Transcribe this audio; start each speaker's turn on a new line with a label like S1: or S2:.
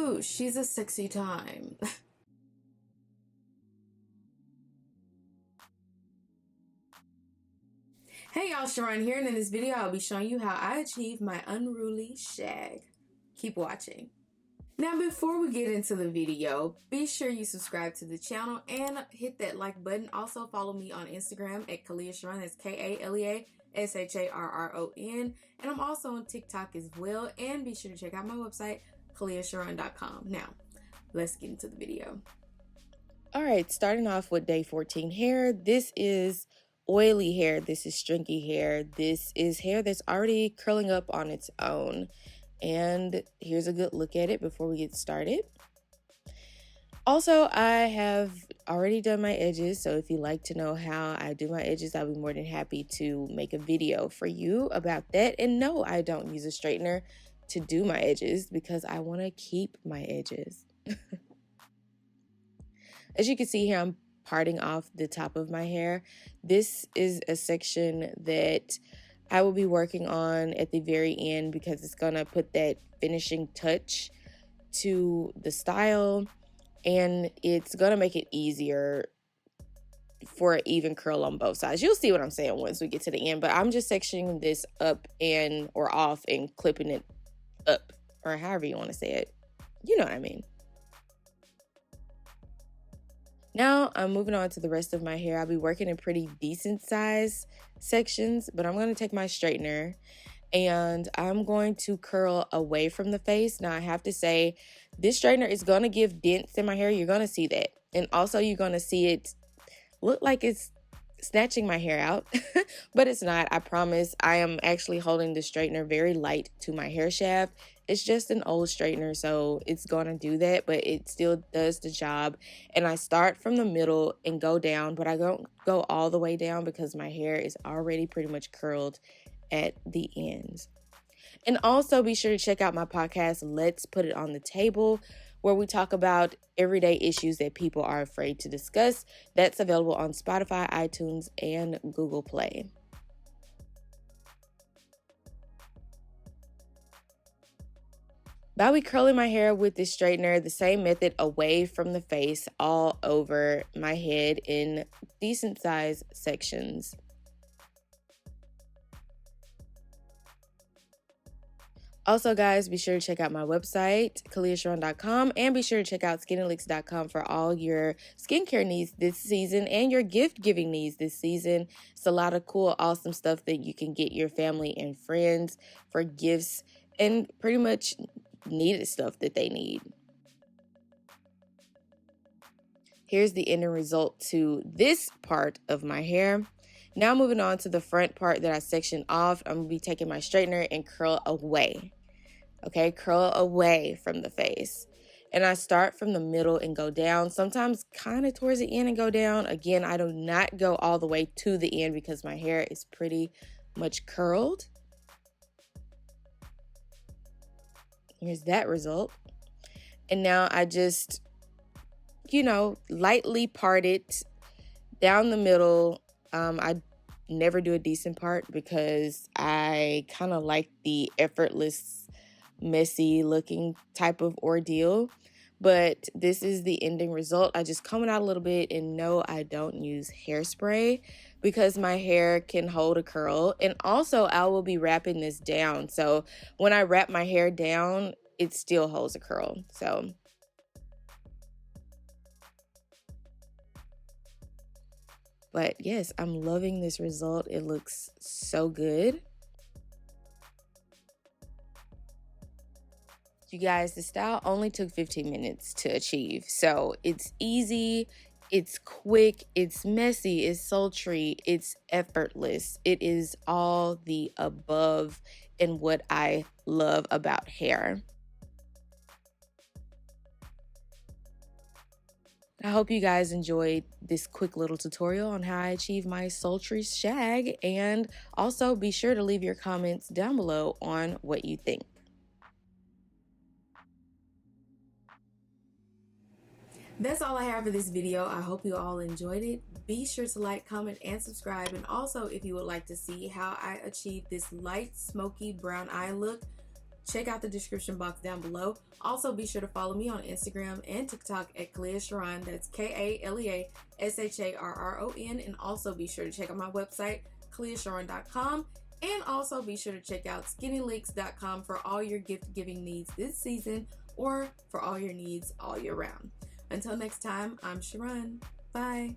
S1: cute. She's a sexy time. Hey y'all, Sharon here, and in this video I'll be showing you how I achieve my unruly shag. Keep watching. Now before we get into the video, be sure you subscribe to the channel and hit that like button. Also follow me on Instagram at Kalia Sharron, that's KALEASHARRON, and I'm also on TikTok as well, and be sure to check out my website, KaliaSharron.com. Now, let's get into the video. Alright, starting off with day 14 hair. This is oily hair, this is stringy hair, this is hair that's already curling up on its own. And here's a good look at it before we get started. Also, I have already done my edges, so if you'd like to know how I do my edges, I'll be more than happy to make a video for you about that. And no, I don't use a straightener to do my edges because I want to keep my edges. As you can see here, I'm parting off the top of my hair. This is a section that I will be working on at the very end because it's gonna put that finishing touch to the style, and it's gonna make it easier for an even curl on both sides. You'll see what I'm saying once we get to the end, but I'm just sectioning this up and or off and clipping it up, or however you want to say it. You know what I mean. Now I'm moving on to the rest of my hair. I'll be working in pretty decent size sections, but I'm going to take my straightener and I'm going to curl away from the face. Now I have to say, this straightener is going to give dents in my hair. You're going to see that. And also you're going to see it look like it's snatching my hair out, but it's not. I promise. I am actually holding the straightener very light to my hair shaft. It's just an old straightener, so it's gonna do that, but it still does the job. And I start from the middle and go down, but I don't go all the way down because my hair is already pretty much curled at the ends. And also be sure to check out my podcast, Let's Put It on the Table, where we talk about everyday issues that people are afraid to discuss. That's available on Spotify, iTunes, and Google Play. I'll be curling my hair with this straightener, the same method, away from the face, all over my head in decent size sections. Also, guys, be sure to check out my website, KaliaSharron.com, and be sure to check out SkinAlyx.com for all your skincare needs this season and your gift-giving needs this season. It's a lot of cool, awesome stuff that you can get your family and friends for gifts and pretty much needed stuff that they need. Here's the ending result to this part of my hair. Now moving on to the front part that I sectioned off, I'm gonna be taking my straightener and curl away. Okay, curl away from the face. And I start from the middle and go down, sometimes kind of towards the end and go down. Again, I do not go all the way to the end because my hair is pretty much curled. Here's that result. And now I just, lightly part it down the middle. I never do a decent part because I kind of like the effortless, messy looking type of ordeal. But this is the ending result. I just comb it out a little bit, and no, I don't use hairspray because my hair can hold a curl. And also I will be wrapping this down. So when I wrap my hair down, it still holds a curl. So but yes, I'm loving this result. It looks so good. You guys, the style only took 15 minutes to achieve. So it's easy, it's quick, it's messy, it's sultry, it's effortless. It is all the above in what I love about hair. I hope you guys enjoyed this quick little tutorial on how I achieve my sultry shag, and also be sure to leave your comments down below on what you think. That's all I have for this video. I hope you all enjoyed it. Be sure to like, comment, and subscribe. And also, if you would like to see how I achieve this light, smoky brown eye look, check out the description box down below. Also, be sure to follow me on Instagram and TikTok at Kalea Sharron. That's KALEASHARRON. And also be sure to check out my website, KaleaSharron.com. And also be sure to check out skinnylinks.com for all your gift giving needs this season or for all your needs all year round. Until next time, I'm Sharron. Bye.